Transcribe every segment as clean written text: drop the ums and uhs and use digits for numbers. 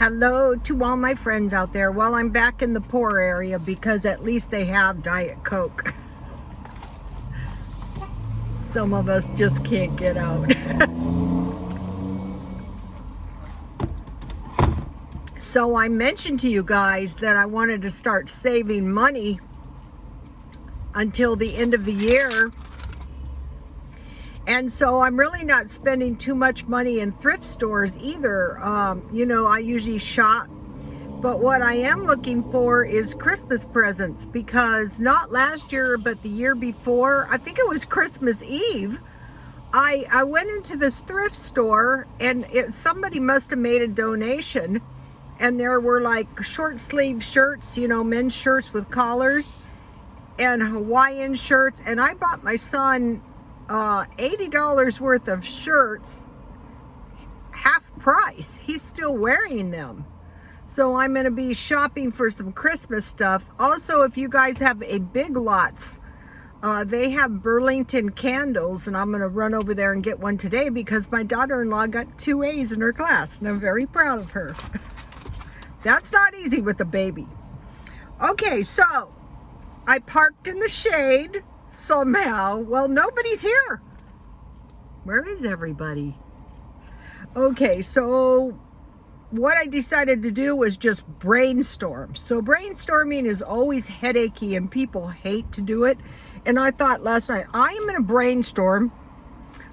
Hello to all my friends out there. Well, I'm back in the poor area because at least they have Diet Coke. Some of us just can't get out. So I mentioned to you guys that I wanted to start saving money until the end of the year. And so I'm really not spending too much money in thrift stores either. You know, I usually shop. But what I am looking for is Christmas presents, because not last year, but the year before, I think it was Christmas Eve, I went into this thrift store and somebody must have made a donation. And there were like short sleeve shirts, you know, men's shirts with collars and Hawaiian shirts. And I bought my son $80 worth of shirts, half price. He's still wearing them. So I'm going to be shopping for some Christmas stuff. Also, if you guys have a Big Lots, they have Burlington candles, and I'm going to run over there and get one today because my daughter-in-law got 2 A's in her class, and I'm very proud of her. That's not easy with a baby. Okay, so I parked in the shade somehow. Well, nobody's here. Where is everybody? Okay, so what I decided to do was just brainstorm. So brainstorming is always headachy and people hate to do it. And I thought last night, I am going to brainstorm.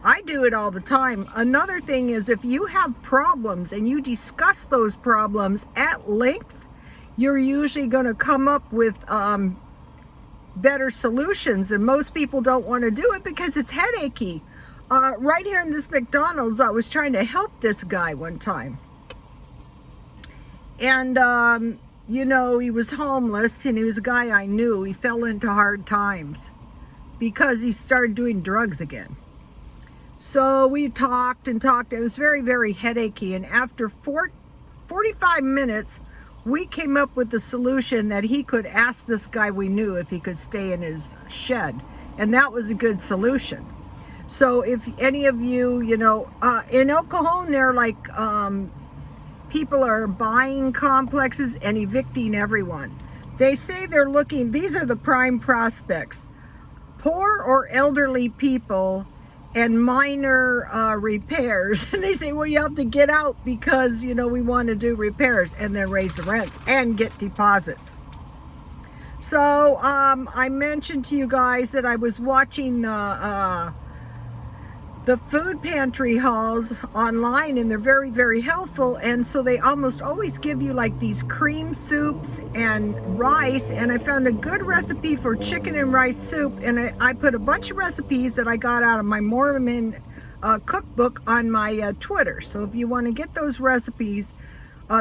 I do it all the time. Another thing is, if you have problems and you discuss those problems at length, you're usually going to come up with better solutions, and most people don't want to do it because it's headachy. Right here in this McDonald's, I was trying to help this guy one time. And, you know, he was homeless, and he was a guy I knew. He fell into hard times because he started doing drugs again. So we talked and talked. It was very, very headachy. And after 45 minutes, we came up with the solution that he could ask this guy we knew if he could stay in his shed. And that was a good solution. So if any of you, you know, in El Cajon, they're like, people are buying complexes and evicting everyone. They say they're looking, these are the prime prospects: poor or elderly people and minor repairs. And they say, well, you have to get out because, you know, we want to do repairs and then raise the rents and get deposits. So I mentioned to you guys that I was watching the food pantry hauls online, and they're very, very helpful. And so they almost always give you like these cream soups and rice. And I found a good recipe for chicken and rice soup. And I put a bunch of recipes that I got out of my Mormon cookbook on my Twitter. So if you want to get those recipes,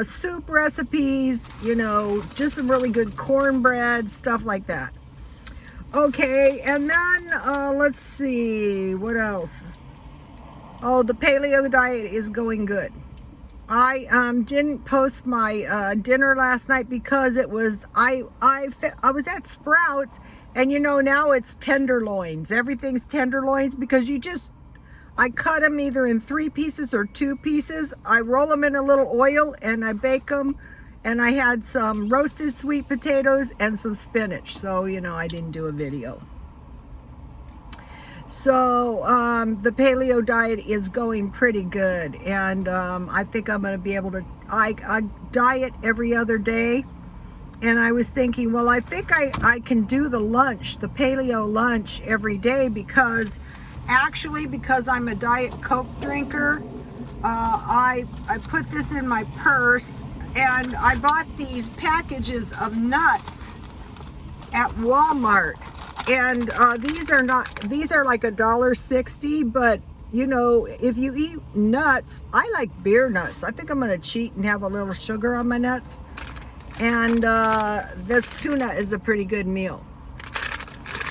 soup recipes, you know, just some really good cornbread, stuff like that. Okay, and then let's see, what else? Oh, the Paleo Diet is going good. I didn't post my dinner last night because it was, I was at Sprouts, and you know, now it's tenderloins. Everything's tenderloins because I cut them either in 3 pieces or 2 pieces. I roll them in a little oil and I bake them. And I had some roasted sweet potatoes and some spinach. So, you know, I didn't do a video. So the Paleo Diet is going pretty good, and I think I'm going to be able to, I diet every other day. And I was thinking, well, I think I can do the lunch, the Paleo lunch every day, because actually, because I'm a Diet Coke drinker, I put this in my purse, and I bought these packages of nuts at Walmart. And these are like $1.60, but you know, if you eat nuts, I like beer nuts. I think I'm gonna cheat and have a little sugar on my nuts. And this tuna is a pretty good meal.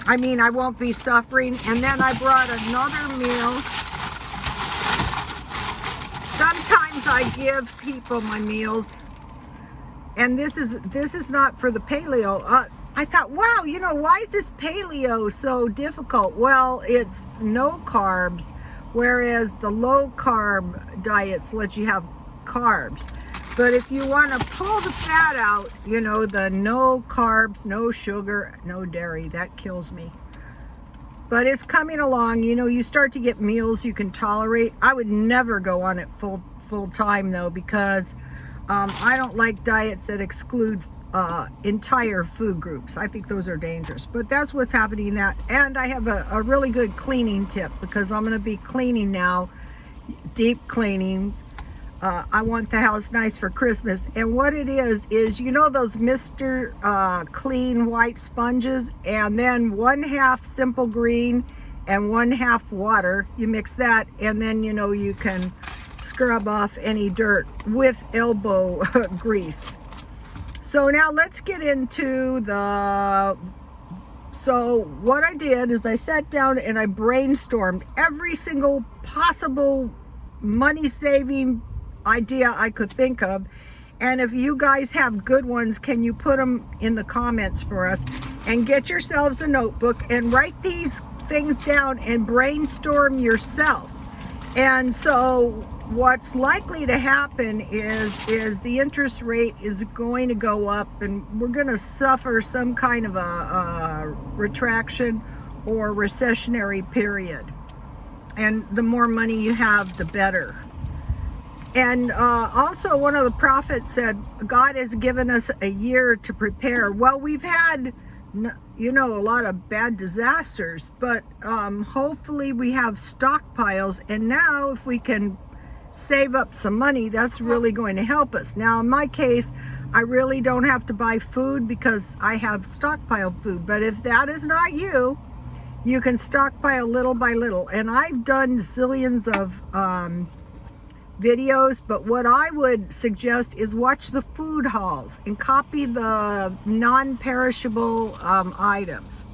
I mean, I won't be suffering. And then I brought another meal. Sometimes I give people my meals, and this is not for the paleo. I thought, wow, you know, why is this paleo so difficult? Well, it's no carbs, whereas the low carb diets let you have carbs. But if you want to pull the fat out, you know, the no carbs, no sugar, no dairy, that kills me. But it's coming along. You know, you start to get meals you can tolerate. I would never go on it full time though, because I don't like diets that exclude entire food groups. I think those are dangerous. But that's what's happening. And I have a really good cleaning tip, because I'm going to be cleaning now, deep cleaning. I want the house nice for Christmas. And what it is, you know those Mr. Clean white sponges, and then 1/2 simple green and 1/2 water. You mix that, and then, you know, you can scrub off any dirt with elbow grease. So now let's get into so what I did is I sat down and I brainstormed every single possible money-saving idea I could think of. And if you guys have good ones, can you put them in the comments for us? And get yourselves a notebook and write these things down and brainstorm yourself. And so what's likely to happen is the interest rate is going to go up, and we're going to suffer some kind of a retraction or recessionary period. And the more money you have, the better. And also, one of the prophets said, God has given us a year to prepare. Well, we've had, you know, a lot of bad disasters, but hopefully we have stockpiles. And now if we can save up some money, that's really going to help us. Now, in my case, I really don't have to buy food because I have stockpiled food. But if that is not you, you can stockpile little by little. And I've done zillions of videos, but what I would suggest is watch the food hauls and copy the non-perishable items.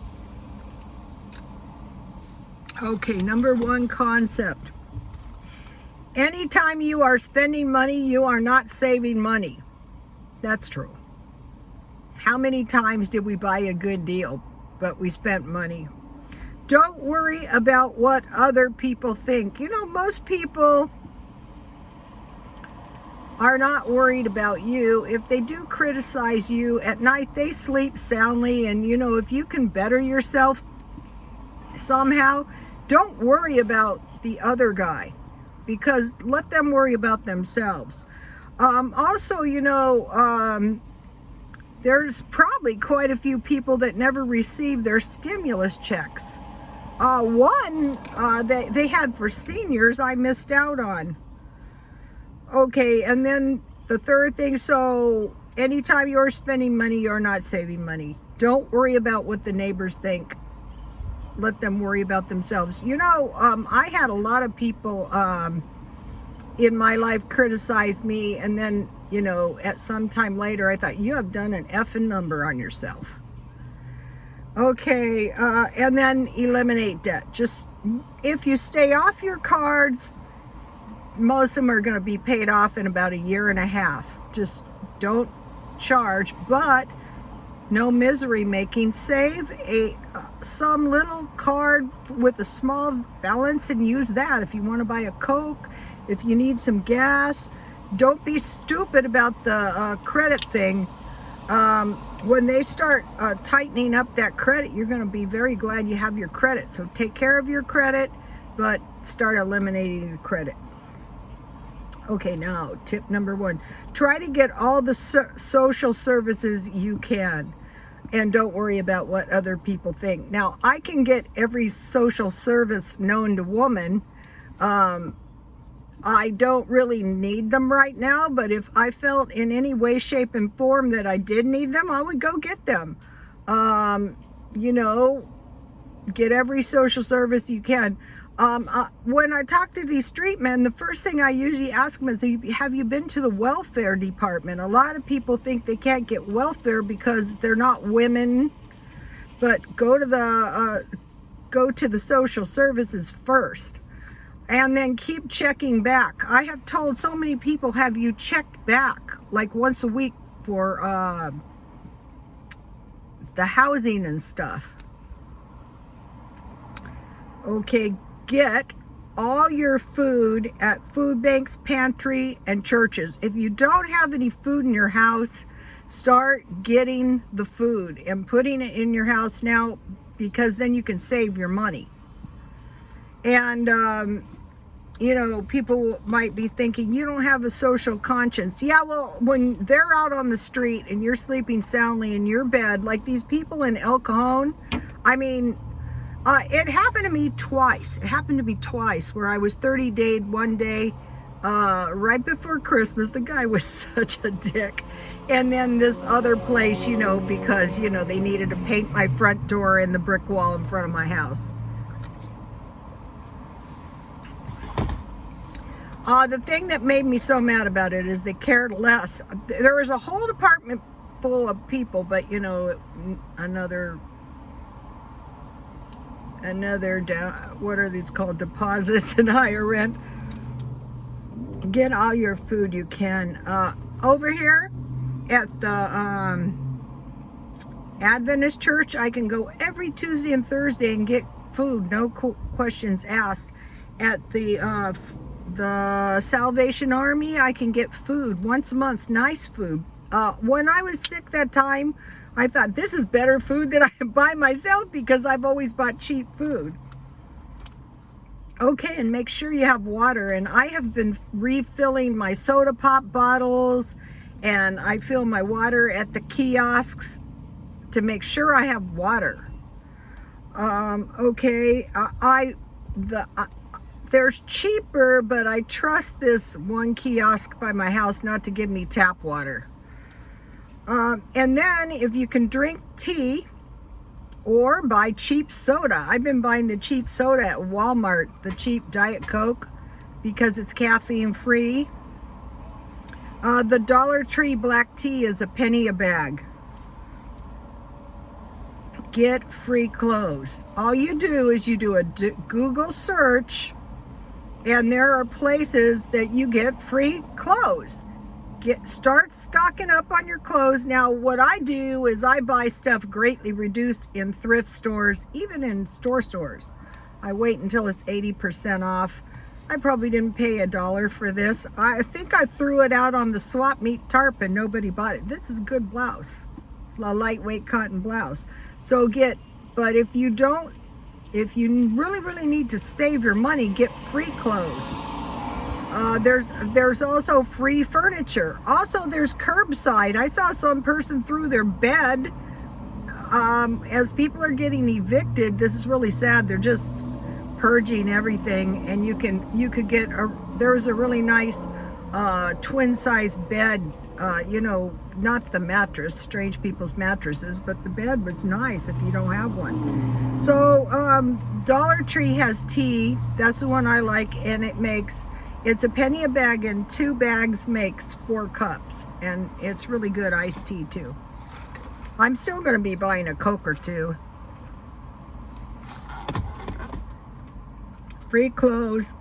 Okay, number 1 concept. Anytime you are spending money, you are not saving money. That's true. How many times did we buy a good deal, but we spent money? Don't worry about what other people think. You know, most people are not worried about you. If they do criticize you at night, they sleep soundly. And you know, if you can better yourself somehow, don't worry about the other guy, because let them worry about themselves. Also, you know, there's probably quite a few people that never received their stimulus checks. One they had for seniors, I missed out on. Okay, and then the third thing, so anytime you're spending money, you're not saving money. Don't worry about what the neighbors think. Let them worry about themselves. You know, I had a lot of people in my life criticize me, and then, you know, at some time later, I thought, you have done an effing number on yourself. Okay, and then eliminate debt. Just, if you stay off your cards, most of them are going to be paid off in about 1.5 years. Just don't charge, but no misery making. Save some little card with a small balance and use that if you want to buy a Coke, if you need some gas. Don't be stupid about the credit thing. When they start tightening up that credit, you're going to be very glad you have your credit. So take care of your credit, but start eliminating the credit. Okay, now tip number 1, try to get all the social services you can, and don't worry about what other people think. Now, I can get every social service known to woman. I don't really need them right now, but if I felt in any way, shape, and form that I did need them, I would go get them. You know, get every social service you can. When I talk to these street men, the first thing I usually ask them is, have you been to the welfare department? A lot of people think they can't get welfare because they're not women, but go to the social services first, and then keep checking back. I have told so many people, have you checked back like once a week for the housing and stuff? Okay, get all your food at food banks, pantry, and churches. If you don't have any food in your house, start getting the food and putting it in your house now, because then you can save your money. And you know, people might be thinking, you don't have a social conscience. Yeah, well, when they're out on the street and you're sleeping soundly in your bed, like these people in El Cajon, I mean, it happened to me twice. It happened to me twice where I was 30-dayed one day, right before Christmas. The guy was such a dick. And then this other place, you know, because, you know, they needed to paint my front door and the brick wall in front of my house. The thing that made me so mad about it is they cared less. There was a whole department full of people, but, you know, another what are these called, deposits and higher rent. Get all your food you can. Over here at the Adventist church, I can go every Tuesday and Thursday and get food, no questions asked. At the Salvation Army, I can get food once a month, nice food. When I was sick that time, I thought, this is better food than I can buy myself, because I've always bought cheap food. Okay, and make sure you have water. And I have been refilling my soda pop bottles, and I fill my water at the kiosks to make sure I have water. Okay, there's cheaper, but I trust this one kiosk by my house not to give me tap water. And then if you can drink tea or buy cheap soda. I've been buying the cheap soda at Walmart, the cheap Diet Coke, because it's caffeine free. The Dollar Tree black tea is a penny a bag. Get free clothes. All you do is you do a Google search, and there are places that you get free clothes. Start stocking up on your clothes. Now, what I do is I buy stuff greatly reduced in thrift stores, even in stores. I wait until it's 80% off. I probably didn't pay $1 for this. I think I threw it out on the swap meet tarp and nobody bought it. This is a good blouse, a lightweight cotton blouse. So but if you really need to save your money, get free clothes. There's also free furniture. Also, there's Curbside. I saw some person threw their bed. As people are getting evicted, this is really sad. They're just purging everything, and you could get there's a really nice twin size bed. You know, not the mattress, strange people's mattresses, but the bed was nice if you don't have one. So Dollar Tree has tea. That's the one I like, and it's a penny a bag, and 2 bags makes 4 cups, and it's really good iced tea too. I'm still going to be buying a Coke or 2. Free clothes.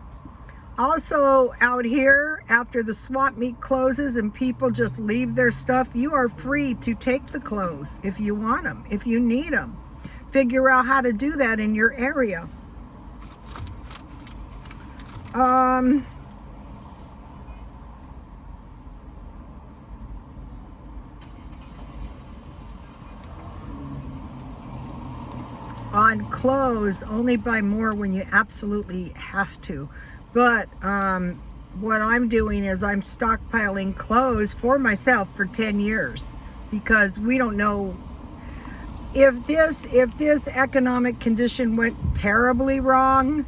Also, out here, after the swap meet closes and people just leave their stuff, you are free to take the clothes if you want them, if you need them. Figure out how to do that in your area. On clothes, only buy more when you absolutely have to. But what I'm doing is I'm stockpiling clothes for myself for 10 years, because we don't know if this economic condition went terribly wrong.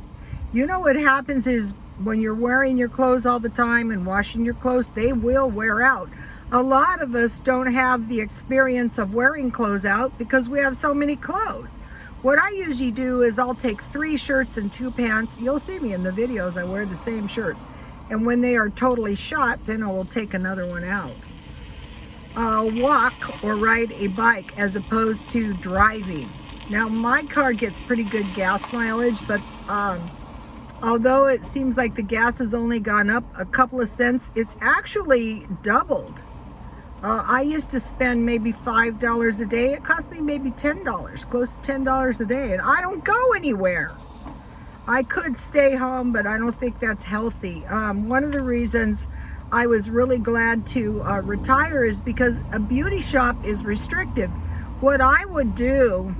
You know what happens is when you're wearing your clothes all the time and washing your clothes, they will wear out. A lot of us don't have the experience of wearing clothes out because we have so many clothes. What I usually do is I'll take 3 shirts and 2 pants. You'll see me in the videos, I wear the same shirts. And when they are totally shot, then I will take another one out. Walk or ride a bike as opposed to driving. Now, my car gets pretty good gas mileage, but although it seems like the gas has only gone up a couple of cents, it's actually doubled. I used to spend maybe $5 a day. It cost me maybe $10, close to $10 a day, and I don't go anywhere. I could stay home, but I don't think that's healthy. One of the reasons I was really glad to retire is because a beauty shop is restrictive. What I would do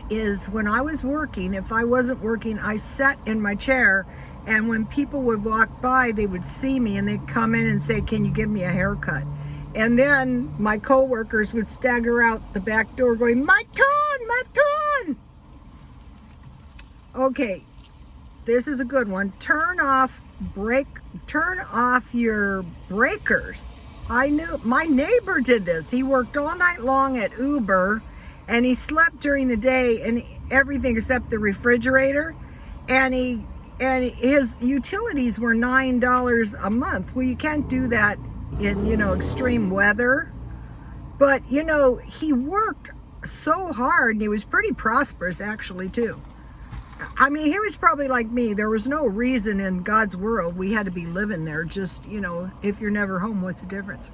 is when I was working, if I wasn't working, I sat in my chair, and when people would walk by, they would see me and they'd come in and say, "Can you give me a haircut?" And then my coworkers would stagger out the back door going, "My turn, my turn." Okay, this is a good one. Turn off your breakers. I knew my neighbor did this. He worked all night long at Uber, and he slept during the day and everything except the refrigerator, and his utilities were $9 a month. Well, you can't do that in, extreme weather. But, he worked so hard, and he was pretty prosperous actually too. I mean, he was probably like me. There was no reason in God's world we had to be living there. Just, if you're never home, what's the difference?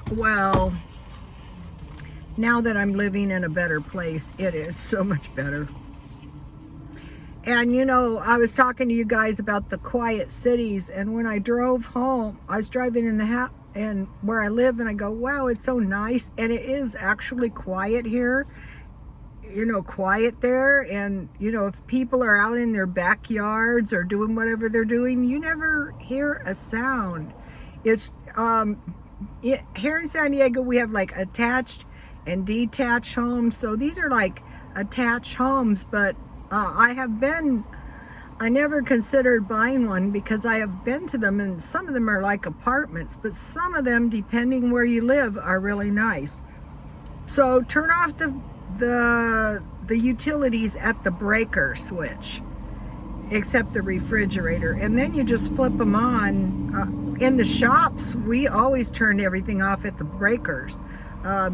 Well, now that I'm living in a better place, it is so much better. And, I was talking to you guys about the quiet cities, and when I drove home, I was driving in the house and where I live, and I go, wow, it's so nice. And it is actually quiet here. Quiet there, and if people are out in their backyards or doing whatever they're doing, you never hear a sound. It's here in San Diego, we have like attached and detached homes. So these are like attached homes, but I never considered buying one because I have been to them, and some of them are like apartments, but some of them, depending where you live, are really nice. So turn off the utilities at the breaker switch, except the refrigerator, and then you just flip them on. In the shops, we always turned everything off at the breakers.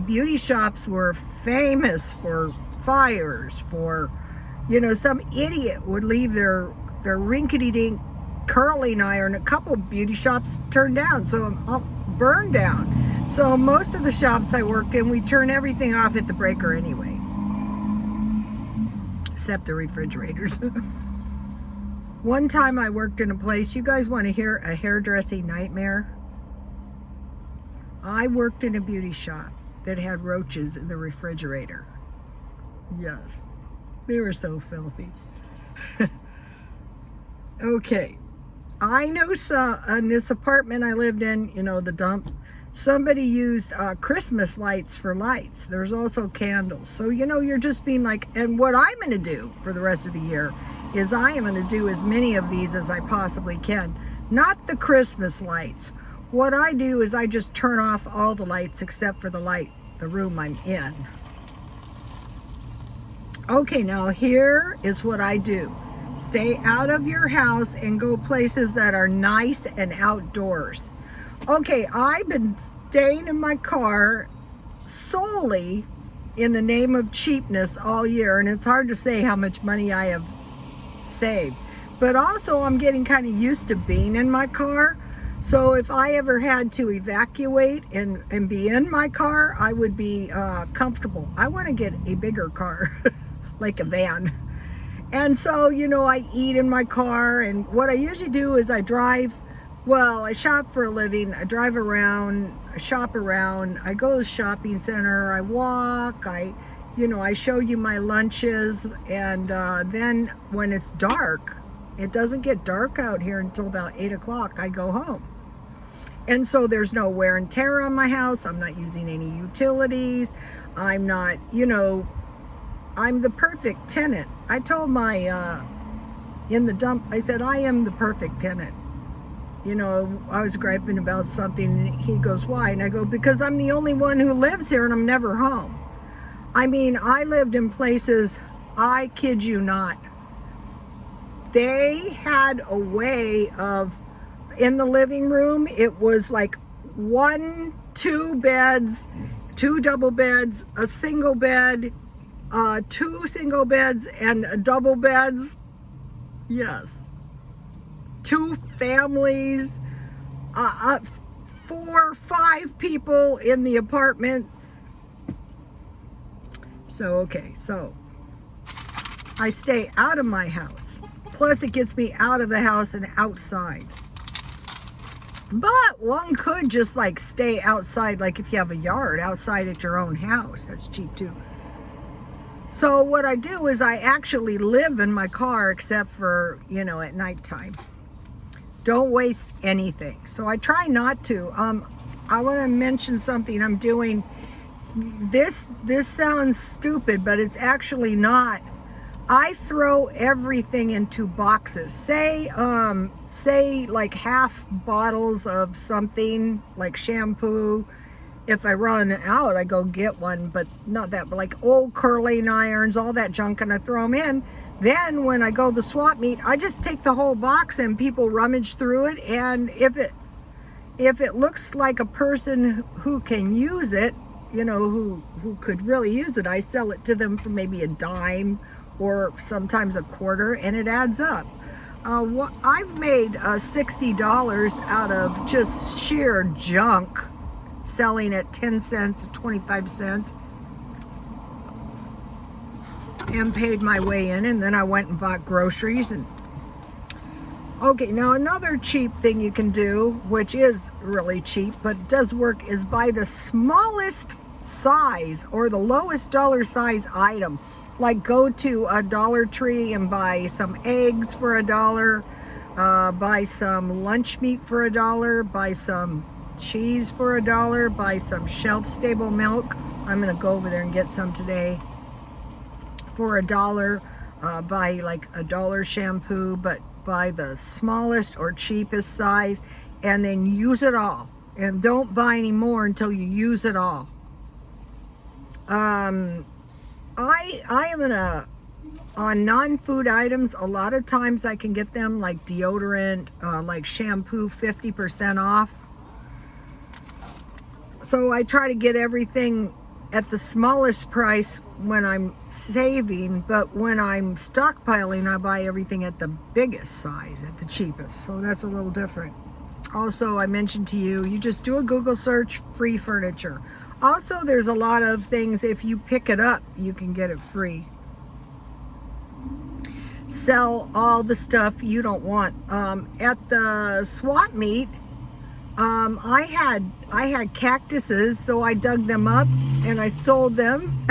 Beauty shops were famous for fires, for some idiot would leave their rinkety-dink curling iron. A couple beauty shops turned down, so burned down. So most of the shops I worked in, we turn everything off at the breaker anyway, except the refrigerators. One time I worked in a place, you guys want to hear a hairdressing nightmare? I worked in a beauty shop that had roaches in the refrigerator. Yes, they were so filthy. Okay, I know in this apartment I lived in, the dump, somebody used Christmas lights for lights. There's also candles. So, you're just being like, and what I'm going to do for the rest of the year is I am going to do as many of these as I possibly can. Not the Christmas lights. What I do is I just turn off all the lights except for the room I'm in. Okay, now here is what I do. Stay out of your house and go places that are nice and outdoors. Okay, I've been staying in my car solely in the name of cheapness all year, and it's hard to say how much money I have saved. But also, I'm getting kind of used to being in my car. So if I ever had to evacuate and be in my car, I would be comfortable. I want to get a bigger car, like a van. And so, I eat in my car, and what I usually do is I shop for a living. I drive around, I shop around, I go to the shopping center, I walk, I show you my lunches, and then when it's dark, it doesn't get dark out here until about 8 o'clock, I go home. And so there's no wear and tear on my house. I'm not using any utilities. I'm not, I'm the perfect tenant. I told my, in the dump, I said, I am the perfect tenant. I was griping about something, and he goes, why? And I go, because I'm the only one who lives here and I'm never home. I mean, I lived in places, I kid you not, they had a way of, in the living room, it was like 2 beds, 2 double beds, a single bed, 2 single beds, and double beds. Yes. 2 families, 4 or 5 people in the apartment. So, okay, so I stay out of my house. Plus it gets me out of the house and outside. But one could just like stay outside, like if you have a yard outside at your own house. That's cheap too. So what I do is I actually live in my car except for, you know, at nighttime. Don't waste anything. So I try not to. I want to mention something I'm doing. This sounds stupid, but it's actually not. I throw everything into boxes. Say like half bottles of something like shampoo. If I run out, I go get one, but not that, but like old curling irons, all that junk, and I throw them in. Then when I go to the swap meet, I just take the whole box and people rummage through it. And if it looks like a person who can use it, you know, who could really use it, I sell it to them for maybe a dime or sometimes a quarter, and it adds up. I've made $60 out of just sheer junk, selling at 10 cents, 25 cents, and paid my way in, and then I went and bought groceries. And okay, now another cheap thing you can do, which is really cheap but does work, is buy the smallest size or the lowest dollar size item. Like go to a Dollar Tree and buy some eggs for $1, buy some lunch meat for $1, buy some cheese for $1, buy some shelf-stable milk. I'm gonna go over there and get some today for $1. Buy like $1 shampoo, but buy the smallest or cheapest size, and then use it all. And don't buy any more until you use it all. I am on non-food items, a lot of times I can get them like deodorant, like shampoo, 50% off. So I try to get everything at the smallest price when I'm saving, but when I'm stockpiling, I buy everything at the biggest size, at the cheapest. So that's a little different. Also, I mentioned to you, you just do a Google search, free furniture. Also, there's a lot of things, if you pick it up, you can get it free. Sell all the stuff you don't want. At the swap meet, I had cactuses, so I dug them up and I sold them.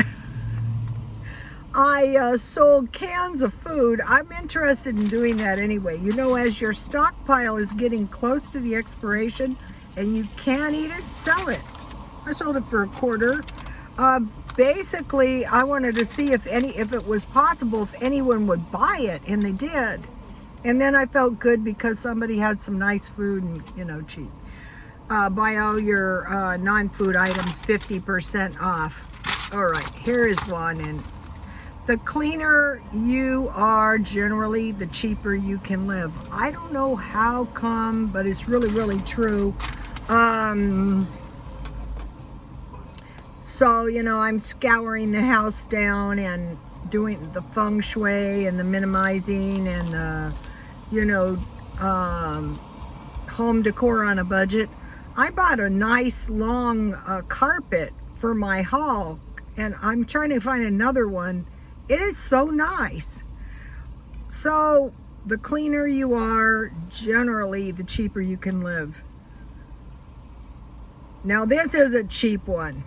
I sold cans of food. I'm interested in doing that anyway. You know, as your stockpile is getting close to the expiration and you can't eat it, sell it. I sold it for $0.25. Basically, I wanted to see if it was possible, if anyone would buy it, and they did. And then I felt good because somebody had some nice food and, you know, cheap. Buy all your non-food items 50% off. All right, here is one. And the cleaner you are, generally, the cheaper you can live. I don't know how come, but it's really, really true. So, you know, I'm scouring the house down and doing the feng shui and the minimizing and the, you know, home decor on a budget. I bought a nice long carpet for my hall, and I'm trying to find another one. It is so nice. So the cleaner you are, generally, the cheaper you can live. Now this is a cheap one.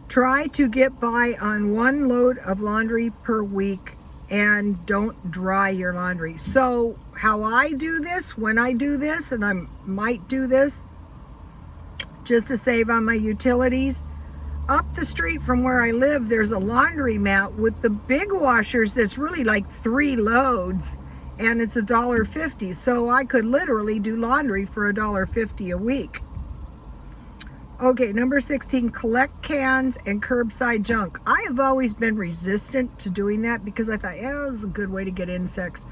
Try to get by on 1 load of laundry per week and don't dry your laundry. So how I do this, when I do this, and I might do this just to save on my utilities, up the street from where I live, there's a laundromat with the big washers that's really like 3 loads, and it's $1.50. So I could literally do laundry for $1.50 a week. Okay, number 16, collect cans and curbside junk. I have always been resistant to doing that because I thought, yeah, it was a good way to get insects.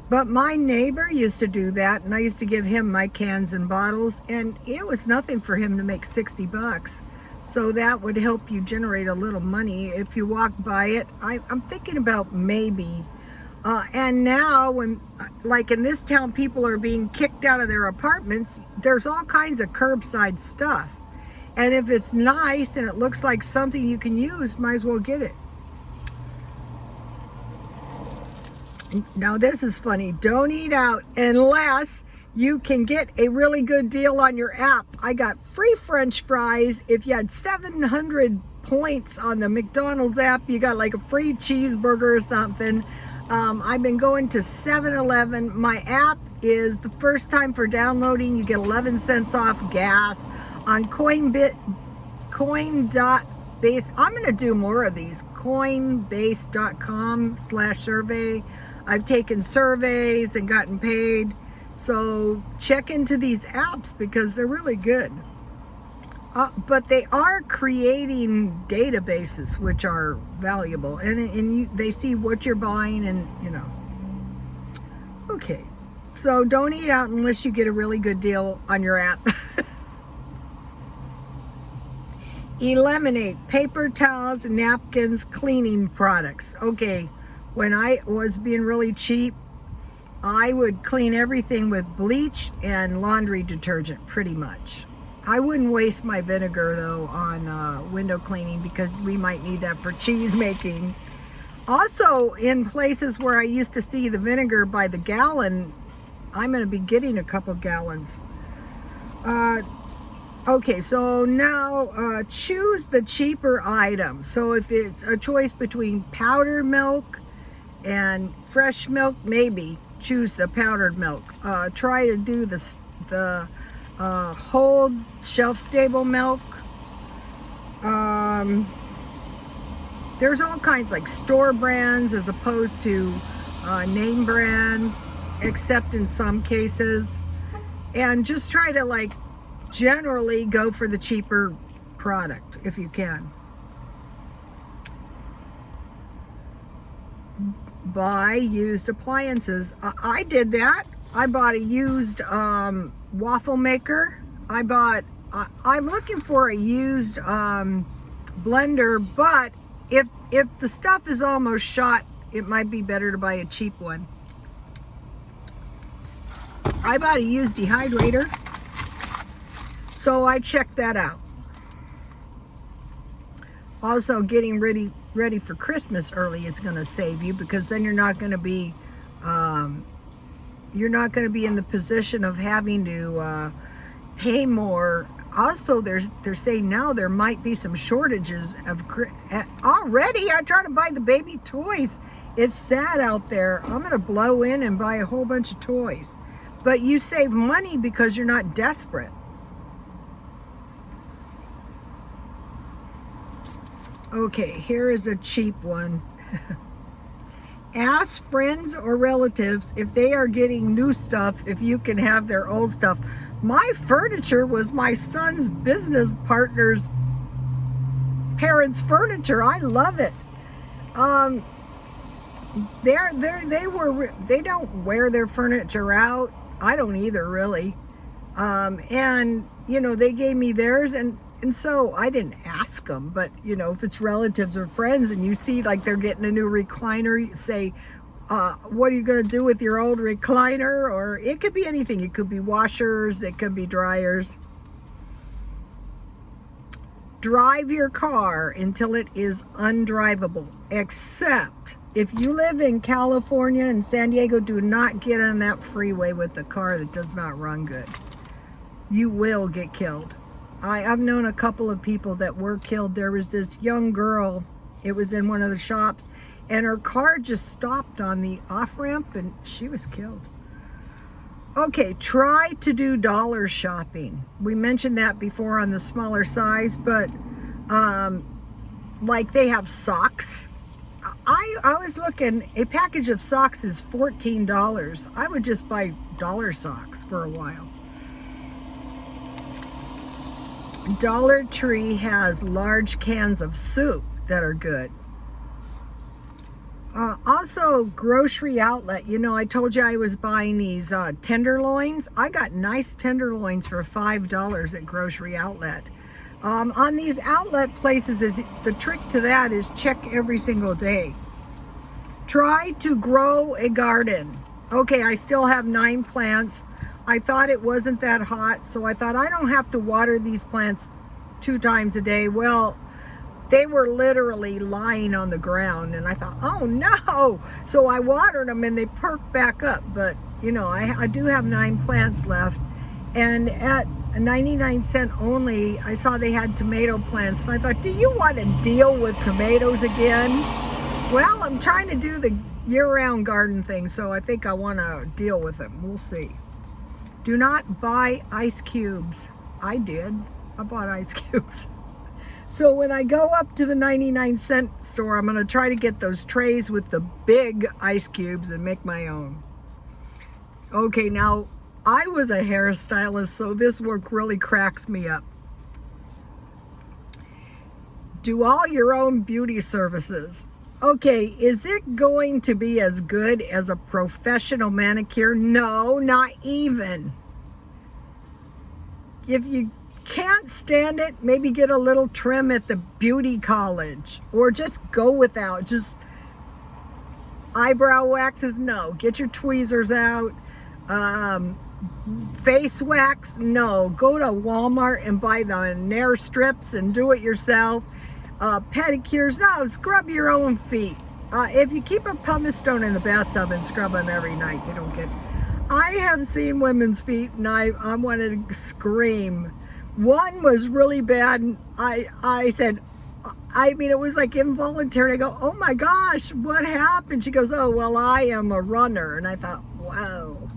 But my neighbor used to do that, and I used to give him my cans and bottles, and it was nothing for him to make $60. So that would help you generate a little money if you walk by it. I'm thinking about maybe. And now, when, like in this town, people are being kicked out of their apartments, there's all kinds of curbside stuff. And if it's nice and it looks like something you can use, might as well get it. Now this is funny. Don't eat out unless you can get a really good deal on your app. I got free French fries. If you had 700 points on the McDonald's app, you got like a free cheeseburger or something. I've been going to 7-Eleven. My app is the first time for downloading, you get 11 cents off gas. On Coinbase, I'm going to do more of these. Coinbase.com/survey. I've taken surveys and gotten paid. So check into these apps because they're really good. But they are creating databases which are valuable, and they see what you're buying, and Okay, so don't eat out unless you get a really good deal on your app. Eliminate paper towels, napkins, cleaning products. Okay, when I was being really cheap, I would clean everything with bleach and laundry detergent, pretty much. I wouldn't waste my vinegar though on window cleaning because we might need that for cheese making. Also, in places where I used to see the vinegar by the gallon, I'm going to be getting a couple gallons. Okay, so now choose the cheaper item. So if it's a choice between powdered milk and fresh milk, maybe choose the powdered milk. Try to do the whole shelf-stable milk. There's all kinds like store brands as opposed to name brands, except in some cases. And just try to like generally go for the cheaper product if you can. Buy used appliances. I did that. I bought a used waffle maker. I'm looking for a used blender, but if the stuff is almost shot, it might be better to buy a cheap one. I bought a used dehydrator, so I checked that out. Also, getting ready for Christmas early is going to save you, because then you're not going to be in the position of having to pay more. Also, they're saying now there might be some shortages of already. I try to buy the baby toys. It's sad out there. I'm going to blow in and buy a whole bunch of toys. But you save money because you're not desperate. Okay, here is a cheap one. Ask friends or relatives if they are getting new stuff, if you can have their old stuff. My furniture was my son's business partner's parents' furniture. I love it. They don't wear their furniture out. I don't either, really. And they gave me theirs, and so I didn't ask them, but if it's relatives or friends and you see like they're getting a new recliner, you say, what are you going to do with your old recliner? Or it could be anything. It could be washers, it could be dryers. Drive your car until it is undrivable, except if you live in California and San Diego, do not get on that freeway with a car that does not run good. You will get killed. I've known a couple of people that were killed. There was this young girl, it was in one of the shops, and her car just stopped on the off-ramp and she was killed. Okay, try to do dollar shopping. We mentioned that before on the smaller size, but like they have socks. I was looking, a package of socks is $14. I would just buy dollar socks for a while. Dollar Tree has large cans of soup that are good. Also, grocery outlet. I told you I was buying these tenderloins. I got nice tenderloins for $5 at grocery outlet. On these outlet places, the trick to that is check every single day. Try to grow a garden. Okay, I still have 9 plants. I thought it wasn't that hot, so I thought I don't have to water these plants 2 times a day. Well, They were literally lying on the ground, and I thought, oh no! So I watered them and they perked back up. But you know, I do have 9 plants left, and at 99 cents only, I saw they had tomato plants, and I thought, do you want to deal with tomatoes again? Well, I'm trying to do the year-round garden thing, so I think I want to deal with them. We'll see. Do not buy ice cubes. I did. I bought ice cubes. So when I go up to the 99 cent store, I'm going to try to get those trays with the big ice cubes and make my own. Okay, now I was a hairstylist, so this work really cracks me up. Do all your own beauty services. Okay, is it going to be as good as a professional manicure? No, not even. If you can't stand it, maybe get a little trim at the beauty college, or just go without. Just eyebrow waxes, no. Get your tweezers out. Face wax, no. Go to Walmart and buy the Nair strips and do it yourself. Pedicures, no. Scrub your own feet. If you keep a pumice stone in the bathtub and scrub them every night, you don't get. I have seen women's feet, and I wanted to scream. One was really bad, and I said, I mean, it was like involuntary. I go, oh my gosh, what happened? She goes, oh, well, I am a runner. And I thought, wow.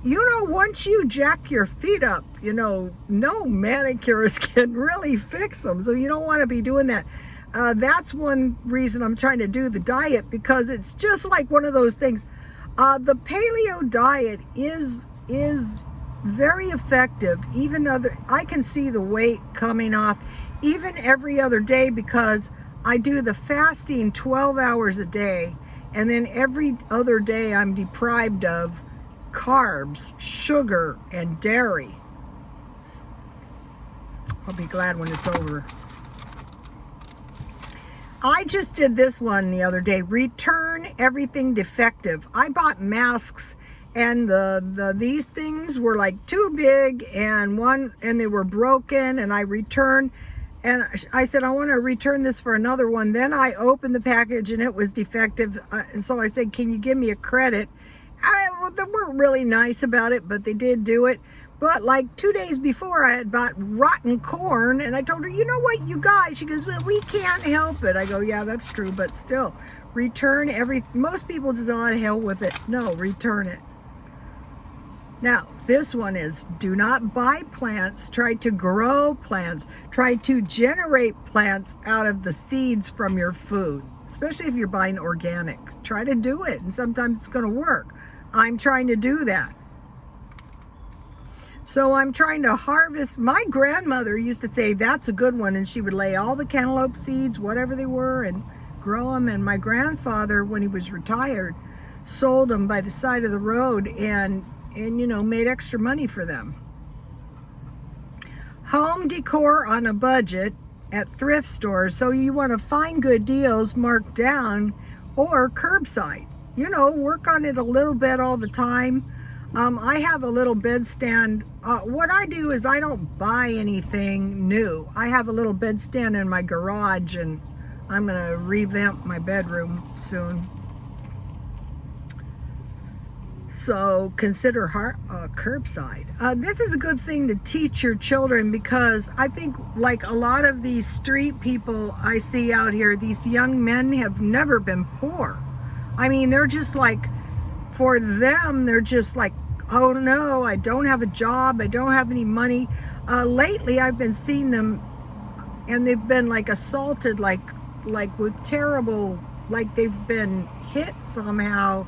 You know, once you jack your feet up, you know, no manicurist can really fix them. So you don't want to be doing that. That's one reason I'm trying to do the diet, because it's just like one of those things. The Paleo Diet is very effective. Even I can see the weight coming off even every other day, because I do the fasting 12 hours a day, and then every other day I'm deprived of carbs, sugar, and dairy. I'll be glad when it's over. I just did this one the other day. Return everything defective. I bought masks, and these things were like too big, and they were broken, and I returned, and I said, I want to return this for another one. Then I opened the package and it was defective. And so I said, can you give me a credit? They weren't really nice about it, but they did do it. But like 2 days before, I had bought rotten corn, and I told her, you know what, you guys? She goes, well, we can't help it. I go, yeah, that's true, but still, return most people just, oh, to hell with it. No, return it. Now, this one is, do not buy plants, try to grow plants, try to generate plants out of the seeds from your food, especially if you're buying organic. Try to do it, and sometimes it's going to work. I'm trying to do that. So I'm trying to harvest. My grandmother used to say, that's a good one, and she would lay all the cantaloupe seeds, whatever they were, and grow them. And my grandfather, when he was retired, sold them by the side of the road, and you know, made extra money for them. Home decor on a budget at thrift stores. So you want to find good deals, marked down, or curbside. You know, work on it a little bit all the time. I have a little bedstand. What I do is I don't buy anything new. I have a little bedstand in my garage, and I'm going to revamp my bedroom soon. So consider curbside. This is a good thing to teach your children, because I think like a lot of these street people I see out here, these young men have never been poor. I mean, they're just like, for them, they're just like, oh no, I don't have a job, I don't have any money. Lately I've been seeing them, and they've been like assaulted, like with terrible, like they've been hit somehow.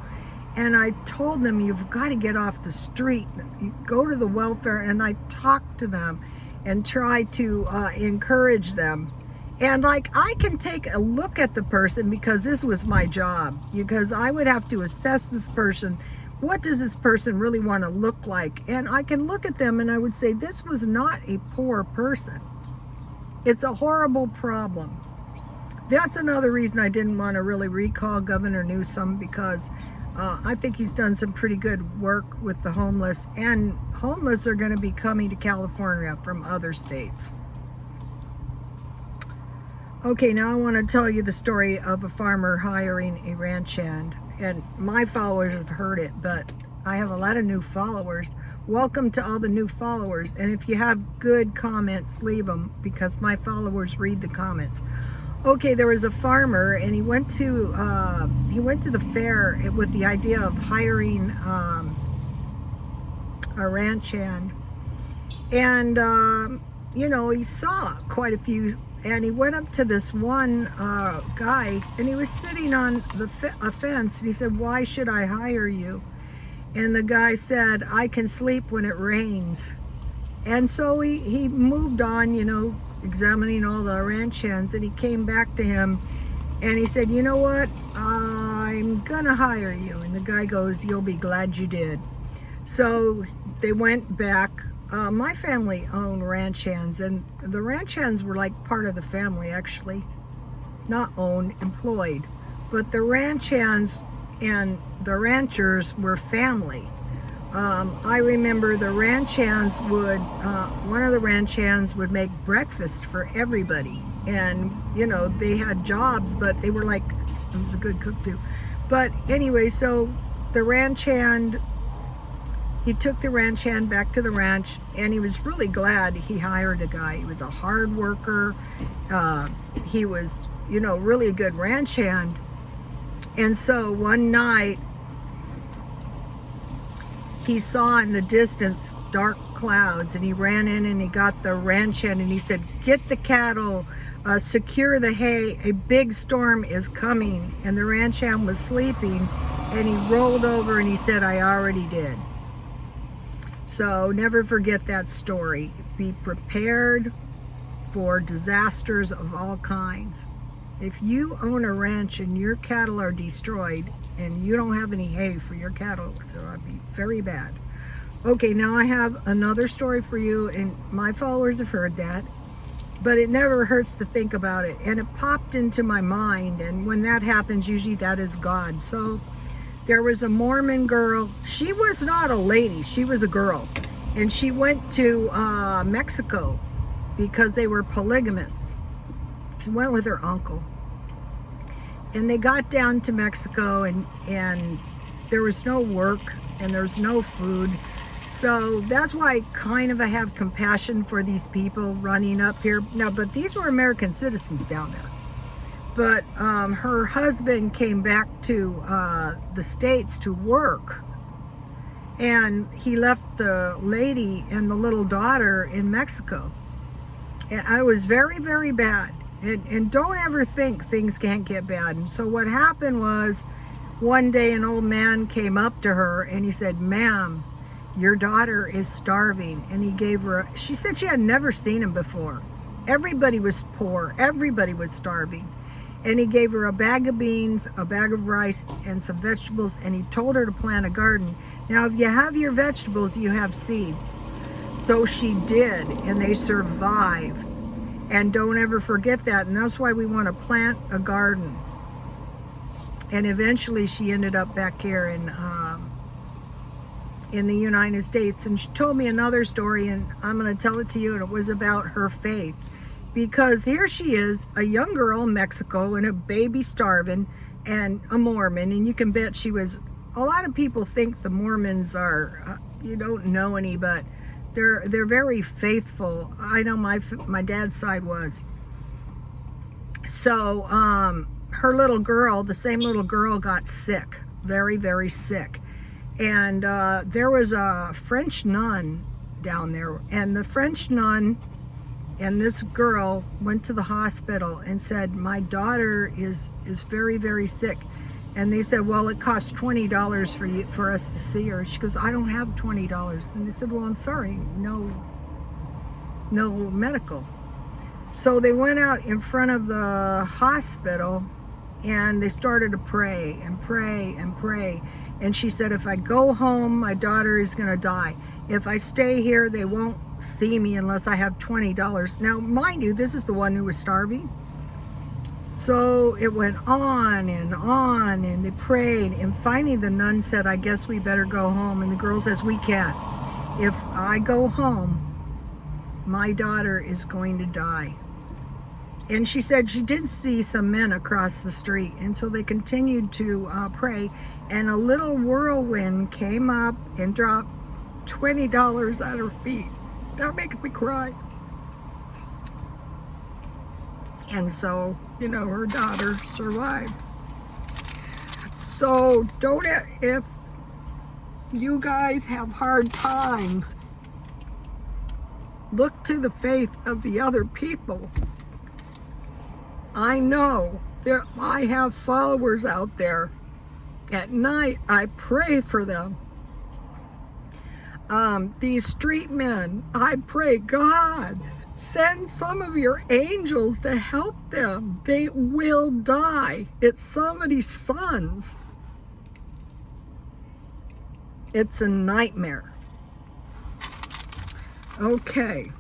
And I told them, you've got to get off the street. You go to the welfare, and I talk to them and try to encourage them. And like, I can take a look at the person, because this was my job, because I would have to assess this person. What does this person really want to look like? And I can look at them and I would say, this was not a poor person. It's a horrible problem. That's another reason I didn't want to really recall Governor Newsom, because I think he's done some pretty good work with the homeless, and homeless are going to be coming to California from other states. Okay, now I want to tell you the story of a farmer hiring a ranch hand. And my followers have heard it, but I have a lot of new followers. Welcome to all the new followers. And if you have good comments, leave them, because my followers read the comments. Okay, there was a farmer, and he went to the fair with the idea of hiring a ranch hand. And you know, he saw quite a few, and he went up to this one guy, and he was sitting on a fence, and he said, "Why should I hire you?" And the guy said, "I can sleep when it rains." And so he moved on, you know, examining all the ranch hands, and he came back to him, and he said, "You know what? I'm gonna hire you." And the guy goes, "You'll be glad you did." So they went back. My family owned ranch hands, and the ranch hands were like part of the family, actually. Not owned, employed. But the ranch hands and the ranchers were family. I remember the ranch hands would, one of the ranch hands would make breakfast for everybody. And, you know, they had jobs, but they were like, it was a good cook too. But anyway, so the ranch hand, he took the ranch hand back to the ranch, and he was really glad he hired a guy. He was a hard worker. He was, you know, really a good ranch hand. And so one night, he saw in the distance dark clouds, and he ran in and he got the ranch hand, and he said, "Get the cattle, secure the hay, a big storm is coming." And the ranch hand was sleeping, and he rolled over and he said, "I already did." So never forget that story. Be prepared for disasters of all kinds. If you own a ranch and your cattle are destroyed and you don't have any hay for your cattle, that'll be very bad. Okay, now I have another story for you, and my followers have heard that, but it never hurts to think about it. And it popped into my mind, and when that happens, usually that is God. So there was a Mormon girl. She was not a lady, she was a girl. And she went to Mexico because they were polygamists. She went with her uncle. And they got down to Mexico, and there was no work and there was no food. So that's why I kind of have compassion for these people running up here. Now, but these were American citizens down there. But her husband came back to the States to work, and he left the lady and the little daughter in Mexico. And it was very, very bad. And don't ever think things can't get bad. And so what happened was, one day an old man came up to her and he said, "Ma'am, your daughter is starving." And he gave her, she said she had never seen him before. Everybody was poor, everybody was starving. And he gave her a bag of beans, a bag of rice, and some vegetables, and he told her to plant a garden. Now, if you have your vegetables, you have seeds. So she did, and they survived. And don't ever forget that, and that's why we want to plant a garden. And eventually she ended up back here in the United States. And she told me another story, and I'm going to tell it to you, and it was about her faith. Because here she is, a young girl in Mexico, and a baby starving, and a Mormon. And you can bet she was, a lot of people think the Mormons are, you don't know any, but they're very faithful. I know my dad's side was. So her little girl, the same little girl, got sick, very, very sick. And there was a French nun down there, and the French nun and this girl went to the hospital and said, "My daughter is very, very sick." And they said, "Well, it costs $20 for us to see her." She goes, "I don't have $20. And they said, "Well, I'm sorry, no medical." So they went out in front of the hospital, and they started to pray and pray and pray. And she said, "If I go home, my daughter is going to die. If I stay here, they won't see me unless I have $20. Now, mind you, this is the one who was starving. So it went on, and they prayed. And finally, the nun said, "I guess we better go home." And the girl says, "We can't. If I go home, my daughter is going to die." And she said she did see some men across the street, and so they continued to pray, and a little whirlwind came up and dropped $20 at her feet. That makes me cry. And so, you know, her daughter survived. So don't, if you guys have hard times, look to the faith of the other people. I know that I have followers out there. At night, I pray for them. These street men, I pray, God, send some of your angels to help them. They will die. It's somebody's sons. It's a nightmare. Okay.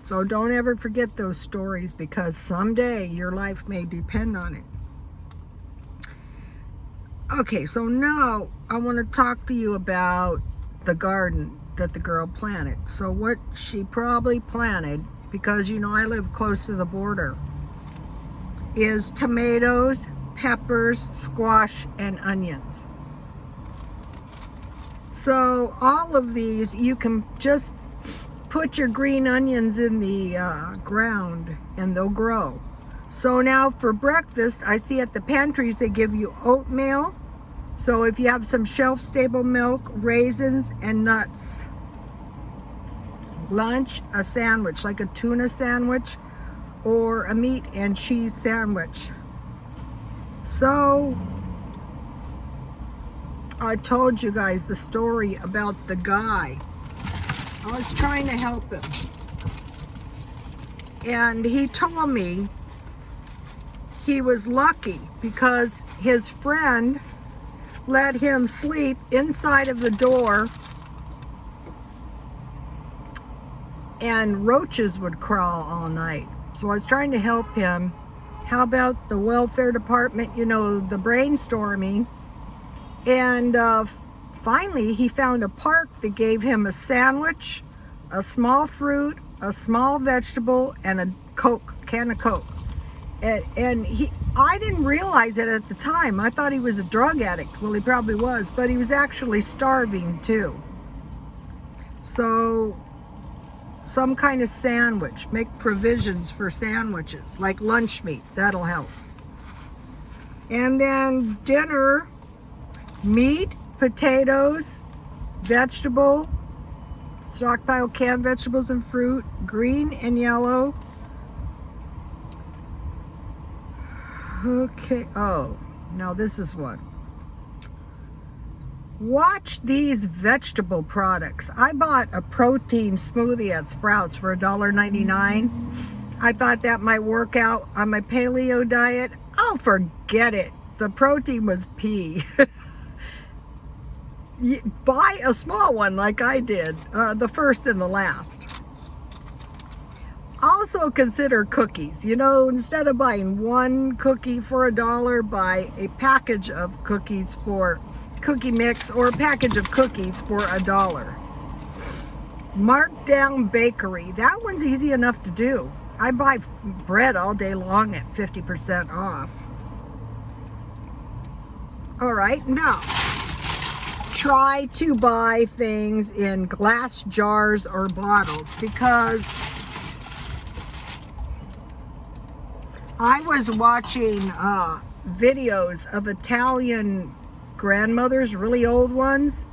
So don't ever forget those stories, because someday your life may depend on it. Okay, so now I want to talk to you about the garden that the girl planted. So what she probably planted, because you know I live close to the border, is tomatoes, peppers, squash, and onions. So all of these, you can just put your green onions in the ground and they'll grow. So now for breakfast, I see at the pantries they give you oatmeal. So if you have some shelf-stable milk, raisins, and nuts. Lunch, a sandwich, like a tuna sandwich or a meat and cheese sandwich. So I told you guys the story about the guy. I was trying to help him. And he told me he was lucky because his friend let him sleep inside of the door and roaches would crawl all night. So I was trying to help him. How about the welfare department, you know, the brainstorming? And finally, he found a park that gave him a sandwich, a small fruit, a small vegetable, and a can of Coke. And I didn't realize it at the time. I thought he was a drug addict. Well, he probably was, but he was actually starving too. So, some kind of sandwich. Make provisions for sandwiches, like lunch meat. That'll help. And then dinner, meat, potatoes, vegetable, stockpile canned vegetables and fruit, green and yellow. Okay, oh, now this is one. Watch these vegetable products. I bought a protein smoothie at Sprouts for $1.99. I thought that might work out on my paleo diet. Oh, forget it. The protein was pea. Buy a small one like I did, the first and the last. Also consider cookies. You know, instead of buying one cookie for $1, buy a package of cookies for cookie mix, or a package of cookies for $1. Markdown bakery. That one's easy enough to do. I buy bread all day long at 50% off. All right, now try to buy things in glass jars or bottles, because I was watching videos of Italian grandmothers, really old ones,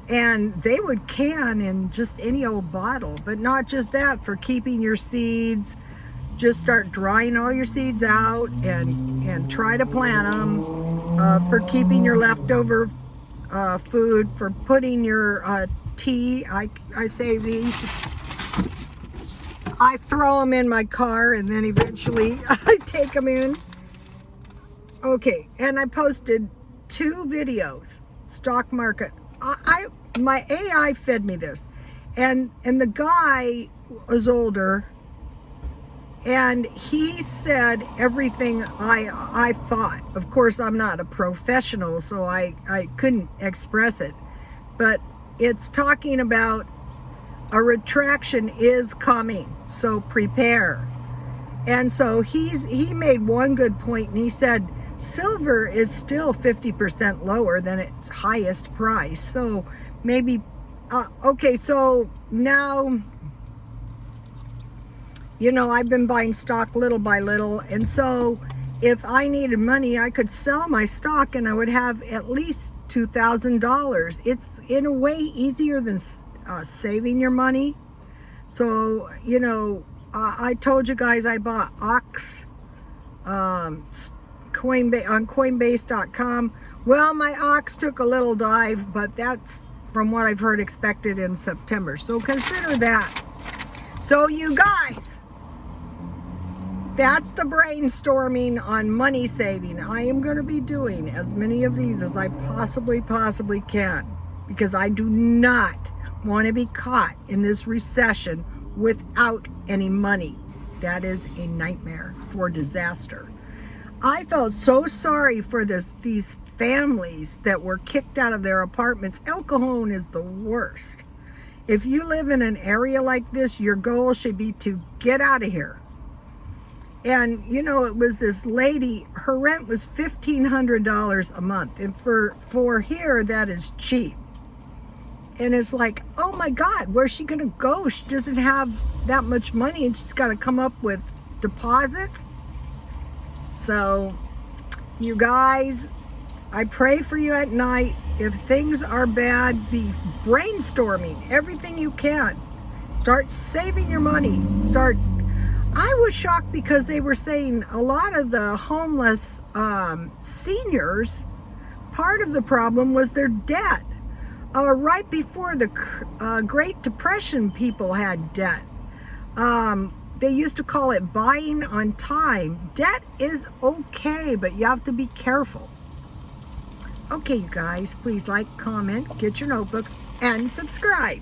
and they would can in just any old bottle. But not just that, for keeping your seeds, just start drying all your seeds out and try to plant them. For keeping your leftover food, for putting your tea, I save these. I throw them in my car and then eventually I take them in. Okay, and I posted 2 videos, stock market. My AI fed me this, and the guy was older, and he said everything I thought. Of course, I'm not a professional, so I couldn't express it, but it's talking about a retraction is coming, so prepare. And so he made one good point, and he said silver is still 50% lower than its highest price. So maybe, okay, so now, you know, I've been buying stock little by little, and so if I needed money, I could sell my stock and I would have at least $2,000. It's in a way easier than saving your money. So, you know, I told you guys I bought Ox Coinbase on Coinbase.com. Well, my Ox took a little dive, but that's from what I've heard expected in September. So consider that. So you guys, that's the brainstorming on money saving. I am going to be doing as many of these as I possibly can, because I do not want to be caught in this recession without any money. That is a nightmare for disaster. I felt so sorry for these families that were kicked out of their apartments. El Cajon is the worst. If you live in an area like this, your goal should be to get out of here. And you know, it was this lady, her rent was $1,500 a month, and for here that is cheap. And it's like, oh my God, where's she gonna go? She doesn't have that much money, and she's got to come up with deposits. So you guys, I pray for you at night. If things are bad, be brainstorming everything you can. Start saving your money. I was shocked because they were saying a lot of the homeless seniors, part of the problem was their debt. Right before the Great Depression, people had debt. They used to call it buying on time. Debt is okay, but you have to be careful. Okay, you guys, please like, comment, get your notebooks, and subscribe.